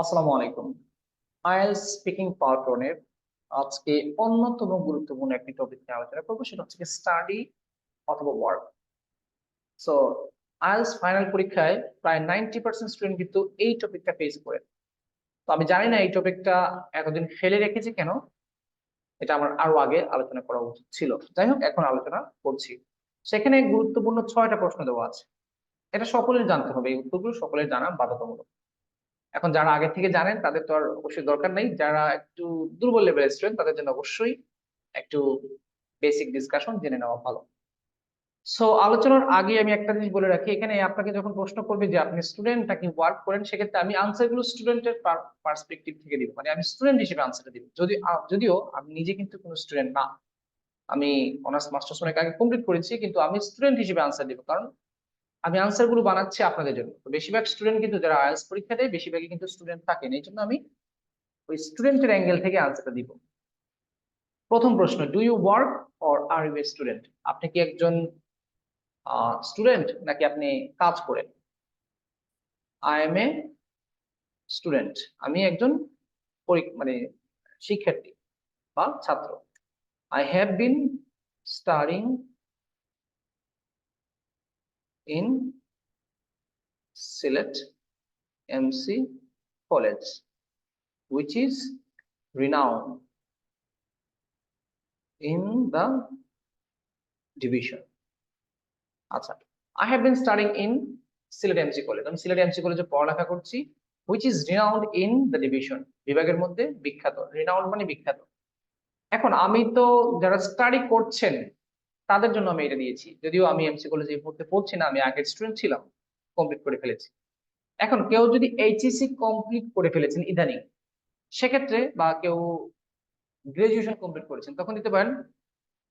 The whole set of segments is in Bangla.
আসসালামু আলাইকুম। আইএলটিএস স্পিকিং পার্ট 1 এর আজকে অন্যতম গুরুত্বপূর্ণ একটি টপিক নিয়ে আলোচনা করবো, সেটা হচ্ছে স্টাডি অথবা ওয়ার্ক। সো আইএলটিএস ফাইনাল পরীক্ষায় প্রায় 90% স্টুডেন্ট কিন্তু এই টপিকটা ফেস করে। তো আমি জানি না এই টপিকটা এতদিন ফেলে রেখেছি কেন, এটা আমার আরো আগে আলোচনা করা উচিত ছিল। যাই হোক, এখন আলোচনা করছি। সেখানে গুরুত্বপূর্ণ 6টা প্রশ্ন দেওয়া আছে। এটা সকলের জানতে হবে, এই উত্তরগুলো সকলের জানা বাধ্যতামূলক। এখন যারা আগে থেকে জানেন তাদের তো আর অবশ্যই দরকার নেই, যারা একটু দুর্বল লেভেলের স্টুডেন্ট তাদের জন্য অবশ্যই একটু বেসিক ডিসকাশন জেনে নেওয়া ভালো। সো আলোচনার আগে আমি একটা জিনিস বলে রাখি, এখানে আপনাকে যখন প্রশ্ন করবে যে আপনি স্টুডেন্ট নাকি ওয়ার্ক করেন, সেক্ষেত্রে আমি আনসারগুলো স্টুডেন্টের পার্সপেক্টিভ থেকে দিব, মানে আমি স্টুডেন্ট হিসেবে আনসারটা দিব। যদিও আমি নিজে কিন্তু কোনো স্টুডেন্ট না, আমি অনার্স মাস্টার্স অনেক আগে কমপ্লিট করেছি, কিন্তু আমি স্টুডেন্ট হিসেবে আনসার দিব, কারণ আমি আনসার গুলো বানাচ্ছি আপনাদের জন্য। তো বেশিরভাগ স্টুডেন্ট কিন্তু যারা আইএলটিএস পরীক্ষা দেয় বেশিরভাগই কিন্তু স্টুডেন্ট থাকেন, এই জন্য আমি ওই স্টুডেন্টের অ্যাঙ্গেল থেকে আনসারটা দিব। প্রথম প্রশ্ন, do you work or are you a student? আপনি কি একজন স্টুডেন্ট নাকি আপনি কাজ করেন? আই এম এ স্টুডেন্ট, আমি একজন মানে শিক্ষার্থী বা ছাত্র। I have been studying in Sylhet MC college which is renowned in the division. আচ্ছা, I have been studying in Sylhet MC college, আমি সিলেট এমসি কলেজে পড়ালেখা করছি। Which is renowned in the division, বিভাগের মধ্যে বিখ্যাত। রিনাউন্ড মানে বিখ্যাত। এখন আমি তো যারা স্টাডি করছেন তাদের জন্য আমি এটা দিয়েছি, যদিও আমি এমসি কলেজে এই মুহূর্তে পড়ছি না, আমি আগের স্টুডেন্ট ছিলাম, কমপ্লিট করে ফেলেছি। এখন কেউ যদি এইচএসসি কমপ্লিট করে ফেলেছেন ইদানিং, সেক্ষেত্রে বা কেউ গ্রাজুয়েশন কমপ্লিট করেছেন, তখন দিতে পারেন।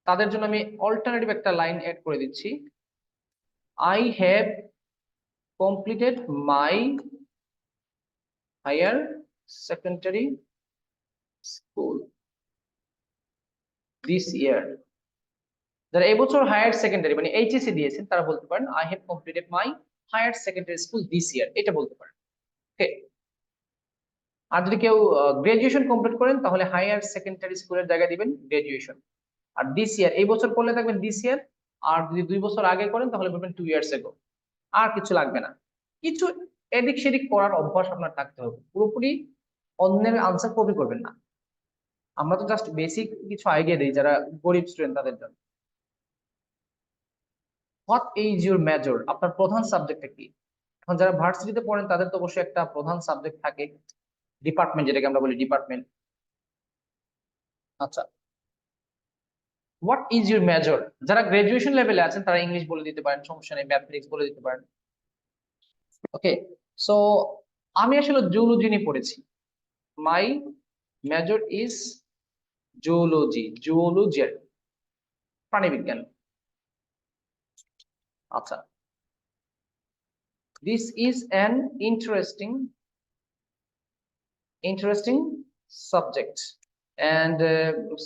তাদের জন্য আমি অল্টারনেটিভ একটা লাইন এড করে দিচ্ছি। I have completed my higher secondary school this year. যারা এবছর হায়ার সেকেন্ডারি মানে এইচএসসি দিয়েছেন তারা বলতে পারেন I have completed my higher secondary school this year, এটা বলতে পারেন। ওকে। আর যদি কেউ গ্রাজুয়েশন কমপ্লিট করেন তাহলে হায়ার সেকেন্ডারি স্কুলের জায়গায় দিবেন গ্রাজুয়েশন। আর দিস ইয়ার এই বছর পড়লে থাকবেন দিস ইয়ার। আর যদি 2 বছর আগে করেন তাহলে বলবেন 2 ইয়ার্স এগো। আর কিছু লাগবে না। কিছু এদিক সেদিক করার অভ্যাস আপনার থাকতে হবে, পুরোপুরি অন্যের আনসার কপি করবেন না। আমরা তো জাস্ট বেসিক কিছু আইডিয়া দিই যারা গরিব স্টুডেন্ট তাদের জন্য। হোয়াট ইজ ইউর মেজর, আপনার প্রধান সাবজেক্টটা কি? এখন যারা ভার্সিটিতে পড়েন তাদের তো অবশ্যই একটা প্রধান সাবজেক্ট থাকে, ডিপার্টমেন্ট, যেটাকে আমরা বলি ডিপার্টমেন্ট। আচ্ছা, হোয়াট ইজ ইউর মেজর? যারা গ্রাজুয়েশন লেভেলে আছেন তারা ইংলিশ বলে দিতে পারেন, সমস্যা নেই, ম্যাথমেটিক্স বলে দিতে পারেন। ওকে। সো আমি আসলে জুলজি নিয়ে পড়েছি। মাই মেজর ইজ জুওলজি, প্রাণীবিজ্ঞান। আচ্ছা, this is an interesting subject, and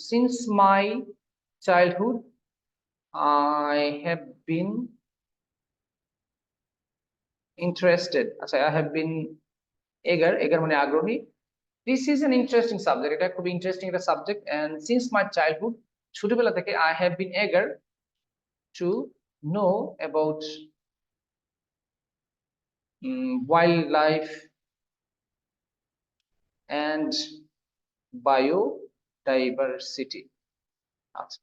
since my childhood I have been interested. আচ্ছা, I have been eager মানে আগ্রহী। This is an interesting subject, এটা খুব ইন্টারেস্টিং একটা subject, and since my childhood, ছোটবেলা থেকে I have been eager to know about wildlife and biodiversity. আচ্ছা,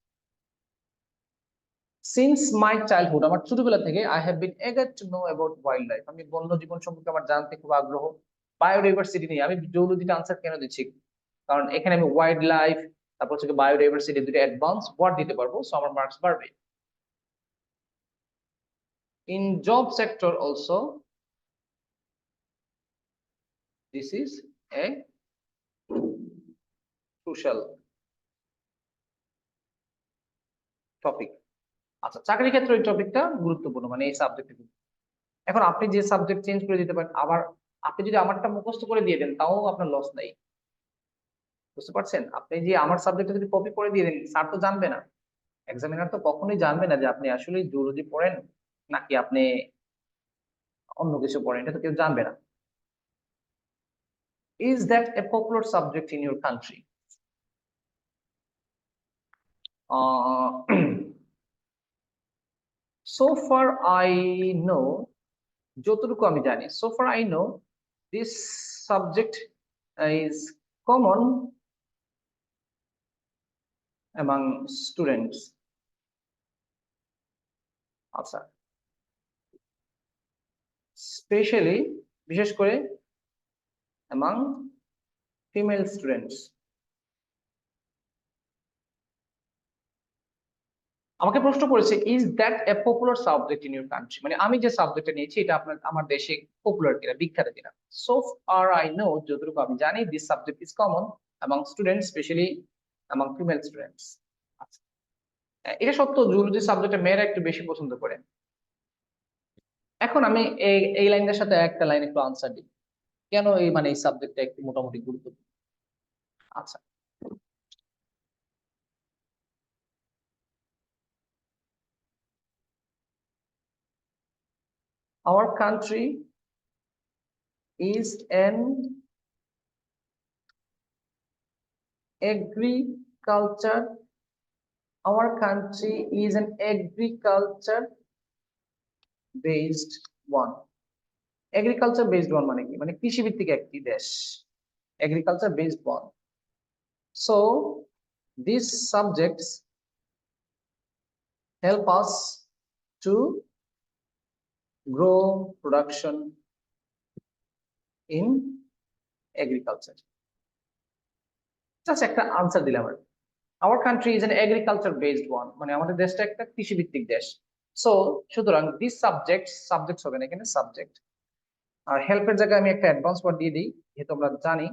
সিন্স মাই চাইল্ডহুড, আমার ছোটবেলা থেকে আই হ্যাভ বিন এগার to know about wild life, আমি বন্য জীবন সম্পর্কে আমার জানতে খুব আগ্রহ। বায়োডাইভার্সিটি নিয়ে আমি জুলজিটা আনসার কেন দিচ্ছি, কারণ এখানে আমি ওয়াইল্ড লাইফ তারপর হচ্ছে বায়োডাইভার্সিটি দুটো অ্যাডভান্স ওয়ার্ড দিতে পারবো, সো আমার মার্কস বাড়বে। In job sector also this is a crucial topic. আচ্ছা, চাকরির ক্ষেত্রে ওই টপিকটা গুরুত্বপূর্ণ, মানে এই সাবজেক্ট। এখন আপনি যে সাবজেক্ট চেঞ্জ করে দিতে পারেন, আবার আপনি যদি আমারটা মুখস্থ করে দিয়ে দেন তাও আপনার লস নাই। বুঝতে পারছেন? আপনি যে আমার সাবজেক্টটা যদি কপি করে দিয়ে দেন, স্যার তো জানবে না, এক্সামিনার তো কখনোই জানবে না যে আপনি আসলে জুলজি পড়েন নাকি আপনি অন্য কিছু পড়েন, এটা তো কেউ জানবে না। Is that a popular subject in your country? Uh, so far I know, যতটুকু আমি জানি, so far I know this subject is common among students. আচ্ছা, স্পেশালি বিশেষ করে among female students. আমাকে প্রশ্ন করেছে is that a popular subject in your country, মানে আমি যে সাবজেক্টটা নিয়েছি এটা আপনার আমার দেশে পপুলার কিনা, বিখ্যাত কিনা। সো আর আই নো, যতটুকু আমি জানি, this subject is common among students, specially among female students. আচ্ছা, এটা সত্য, জুলজি সাবজেক্টে মেয়েরা একটু বেশি পছন্দ করে। এখন আমি এই লাইনের সাথে একটা লাইন একটু আনসার দিই, কেন এই মানে এই সাবজেক্টটা একটু মোটামুটি গুরুত্বপূর্ণ। আচ্ছা, our country is an agriculture, our country is an agriculture based one. Agriculture based one মানে কি, মানে কৃষি ভিত্তিক একটি দেশ, agriculture based one. So this subjects help us to grow production in agriculture. Just একটা আনসার দিলাম আর, our country is an agriculture based one, মানে আমাদের দেশটা একটা কৃষি ভিত্তিক দেশ। সো সুতরাং দিস সাবজেক্টস হবে না এখানে, সাবজেক্ট। আর হেল্পের জায়গায় আমি একটা অ্যাডভান্স ওয়ার্ড দিয়ে দিই, যেহেতু আমরা জানি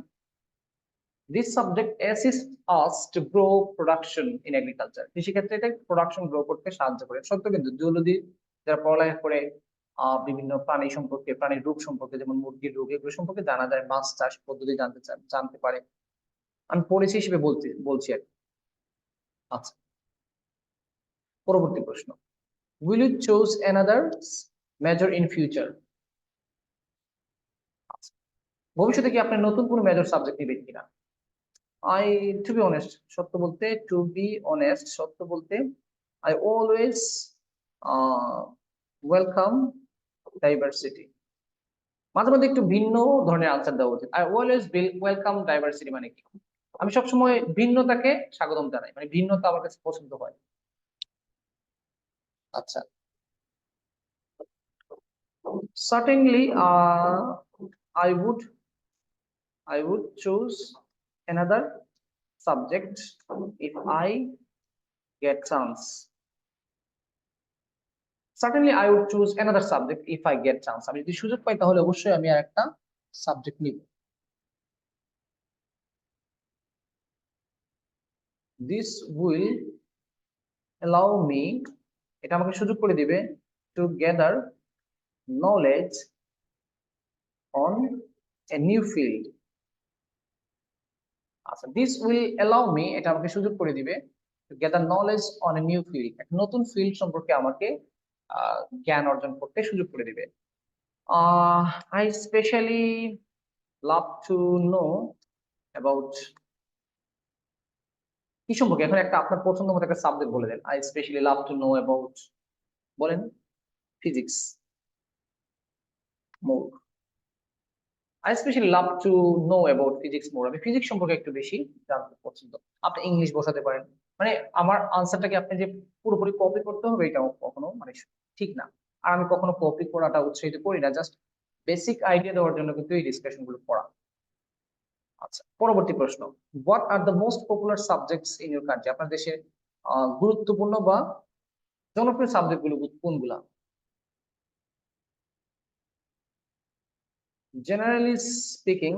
this subject assists us to grow production in agriculture. কৃষিক্ষেত্রে এটা প্রোডাকশন গ্রো করতে সাহায্য করে। সত্য কিন্তু জুলজি যারা পড়ালেখা করে বিভিন্ন প্রাণী সম্পর্কে, প্রাণীর রোগ সম্পর্কে, যেমন মুরগির রোগ, এগুলো সম্পর্কে জানা যায়, মাছ চাষ পদ্ধতি জানতে পারে। আমি পলিসি হিসেবে বলছি আর কি। আচ্ছা, পরবর্তী প্রশ্ন, will you choose another major in future? ভবিষ্যতে কি আপনি নতুন কোনো মেজর সাবজেক্ট নেবেন কিনা? টু বি অনেস্ট, সত্য বলতে I always ওয়েলকাম ডাইভার্সিটি। মাঝে মাঝে একটু ভিন্ন ধরনের আনসার দেওয়া উচিত। I always ওয়েলকাম ডাইভার্সিটি মানে কি, আমি সবসময় ভিন্নতাকে স্বাগতম জানাই, মানে ভিন্নতা আমার কাছে পছন্দ হয়। আচ্ছা, certainly I would choose another subject if I get chance. Certainly I would choose another subject if I get chance. আমি যদি সুযোগ পাই তাহলে অবশ্যই আমি আর একটা সাবজেক্ট নিব। This will allow me, এটা আমাকে সুযোগ করে দিবে, to gather knowledge on a new field. আচ্ছা, this will allow me, এটা আমাকে সুযোগ করে দিবে to gather knowledge on a new field, একটা নতুন ফিল্ড সম্পর্কে আমাকে জ্ঞান অর্জন করতে সুযোগ করে দিবে। I especially love to know about কি সম্পর্কে, এখন একটা আপনার পছন্দ মতো একটা সাবজেক্ট বলে দেন। I especially love to know about, বলেন, physics more. I especially love to know about physics more, আমি ফিজিক্স সম্পর্কে একটু বেশি জানতে পছন্দ। আপনি ইংলিশ বসাতে পারেন, মানে আমার আনসারটাকে আপনি যে পুরোপুরি কপি করতে হবে এটা কখনো মানে ঠিক না। আর আমি কখনো কপি করাটা উৎসাহিত করি না, জাস্ট বেসিক আইডিয়া দেওয়ার জন্য কিন্তু এই ডিসকাশন গুলো করা। আচ্ছা, পরবর্তী প্রশ্ন, what are the most popular subjects in your country, আপনার দেশে গুরুত্বপূর্ণ বা জনপ্রিয় সাবজেক্ট গুলো কোনগুলা? Generally speaking,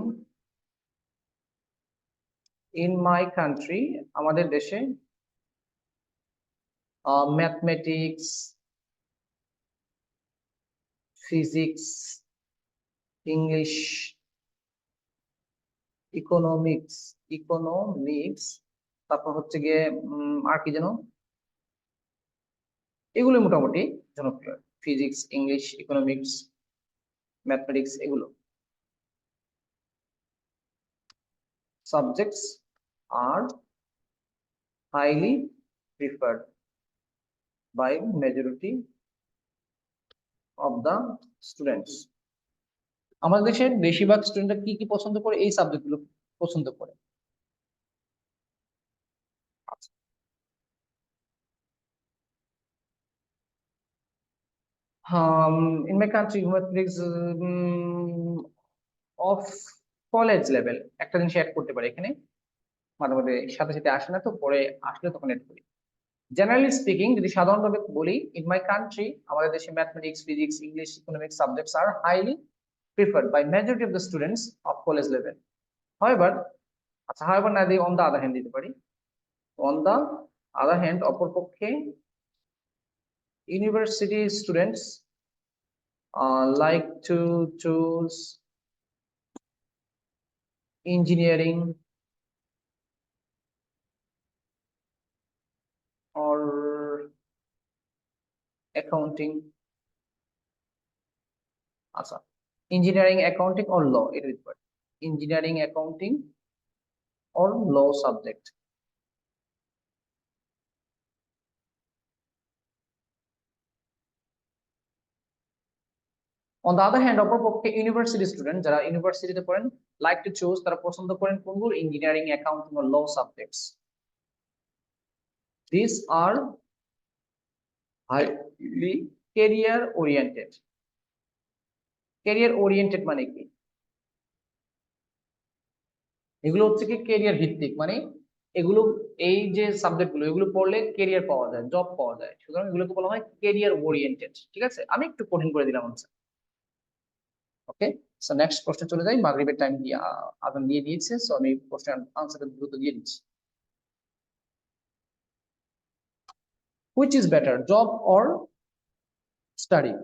in my country, আমাদের দেশে ম্যাথমেটিক্স, ফিজিক্স, ইংলিশ, ইকোনমিক্স, তারপর হচ্ছে গিয়ে আর কি যেন, এগুলো মোটামুটি জনপ্রিয়। ফিজিক্স, ইংলিশ, ইকোনমিক্স, ম্যাথমেটিক্স, এগুলো। subjects are highly preferred by majority of the students. আমাদের দেশের বেশিরভাগ স্টুডেন্টরা কি কি পছন্দ করে? এই সাবজেক্টগুলো পছন্দ করে। In my country, mathematics of college level একটা জিনিস অ্যাড করতে পারি এখানে, মাঝে মাঝে সাথে সাথে আসে না, তো পরে আসলে তখন অ্যাড করি। জেনারেলি স্পিকিং, যদি সাধারণভাবে বলি, ইন মাই কান্ট্রি, আমাদের দেশে mathematics, physics, English, economics subjects are highly preferred by majority of the students of college level. However, আচ্ছা, however না দিয়ে on the other hand দিতে পারি। on the other hand, অপরপক্ষে university students like to choose engineering or accounting, আচ্ছা, engineering, accounting or law, এটা দিতে পারি, engineering, accounting or law subject. On the other hand, অপরপক্ষে ইউনিভার্সিটি স্টুডেন্ট যারা ইউনিভার্সিটিতে পড়েন, লাইক টু চুজ, তারা পছন্দ করেন কোনগুলো? ইঞ্জিনিয়ারিং, অ্যাকাউন্টিং ও law subjects. These are highly career oriented. Career oriented মানে কি? এগুলো হচ্ছে কি ক্যারিয়ার ভিত্তিক, মানে এগুলো, এই যে সাবজেক্টগুলো, এগুলো পড়লে ক্যারিয়ার পাওয়া যায়, জব পাওয়া যায়, সুতরাং এগুলোকে বলা হয় ক্যারিয়ার ওরিয়েন্টেড। ঠিক আছে, আমি একটু কঠিন করে দিলাম আনসার। ওকে, সো নেক্সট প্রশ্নে চলে যাই। মাগরিবের টাইম দিয়ে আদান দিয়ে দিয়েছে, সো আমি প্রশ্নের আনসারের দ্রুত দিয়ে দিচ্ছি। Which is better, job or study?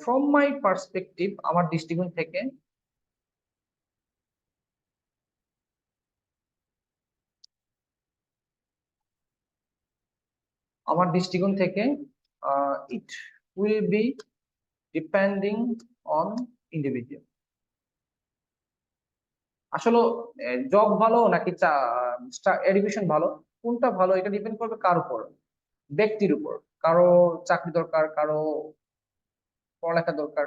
From my perspective, আমার দৃষ্টিকোণ থেকে, it will be depending on individual. আসলে জব ভালো নাকি এডুকেশন ভালো, কোনটা ভালো, এটা ডিপেন্ড করবে কার উপর? ব্যক্তির উপর। কারো চাকরি দরকার, কারো পড়ালেখা দরকার,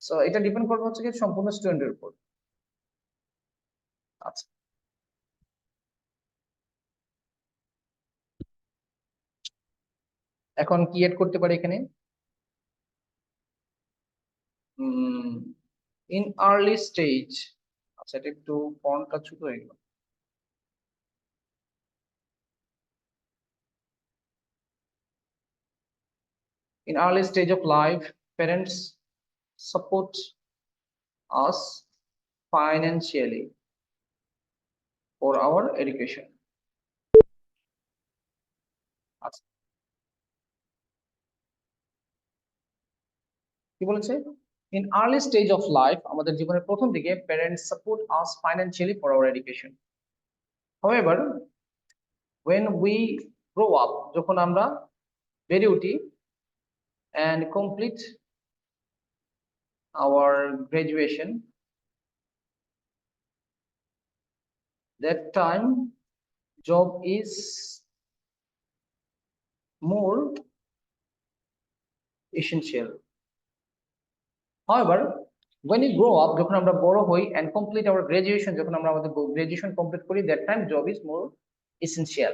সো এটা ডিপেন্ড করবে হচ্ছে কি সম্পূর্ণ স্টুডেন্টের উপর। আচ্ছা, এখন কি এড করতে পারি এখানে? ইন আর্লি স্টেজ, আচ্ছা, এটা একটু ফন্টটা ছোট হয়ে গেল। In early stage of life, parents support us financially for our education. আচ্ছা, কি বলেছে? In early stage of life, আমাদের জীবনের প্রথম দিকে parents support us financially for our education. However, when we grow up, যখন আমরা বেড়ে উঠি and complete our graduation, that time job is more essential. However, when we grow up, যখন আমরা বড় হই and complete our graduation, যখন আমরা আমাদের গ্রাজুয়েশন কমপ্লিট করি, that time job is more essential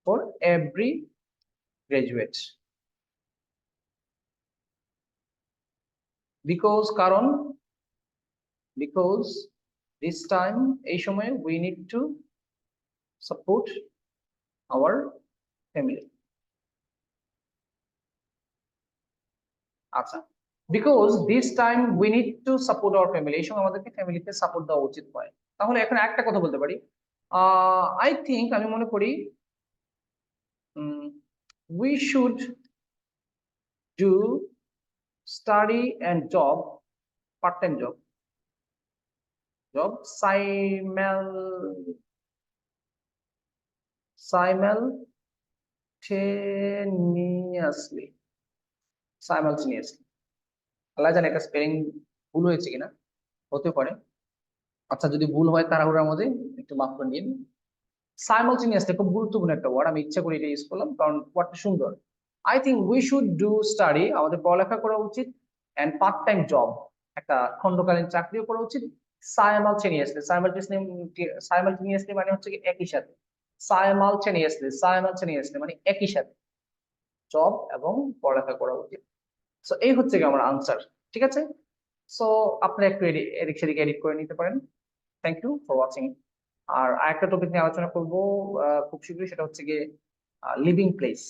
for every graduate. because this time, এই সময়ে we need to support our family. আচ্ছা, because this time we need to support our family, এই সময় আমাদেরকে ফ্যামিলিতে সাপোর্ট দেওয়া উচিত হয়। তাহলে এখন একটা কথা বলতে পারি, আই থিঙ্ক, আমি মনে করি, we should do study and job, part-time job simultaneously। আল্লাহ জানে এটা স্পেলিং ভুল হয়েছে কিনা। হতে পারে। আচ্ছা, যদি ভুল হয় তাড়াহুড়ার মধ্যে একটু মাফ করে নিন। সাইমালটেনিয়াসলি খুব গুরুত্বপূর্ণ একটা ওয়ার্ড, আমি ইচ্ছা করে এটা ইউজ করলাম কারণ ওয়ার্ডটা সুন্দর। I think we should do study, আমাদের পড়ালেখা করা উচিত, এন্ড পার্ট টাইম জব, একটা খণ্ডকালীন চাকরিও করা উচিত। সাইমালটেনিয়াসলি, সাইমালটেনিয়াসলি মানে হচ্ছে কি একই সাথে। সাইমালটেনিয়াসলি মানে একই সাথে জব এবং পড়ালেখা করা উচিত। সো এই হচ্ছে কি আমার আনসার। ঠিক আছে, সো আপনি একটু এদিক সেদিক এডিট করে নিতে পারেন। Thank you for watching. আর আরেকটা টপিক নিয়ে আলোচনা করবো খুব শীঘ্রই, সেটা হচ্ছে গিয়ে লিভিং প্লেস।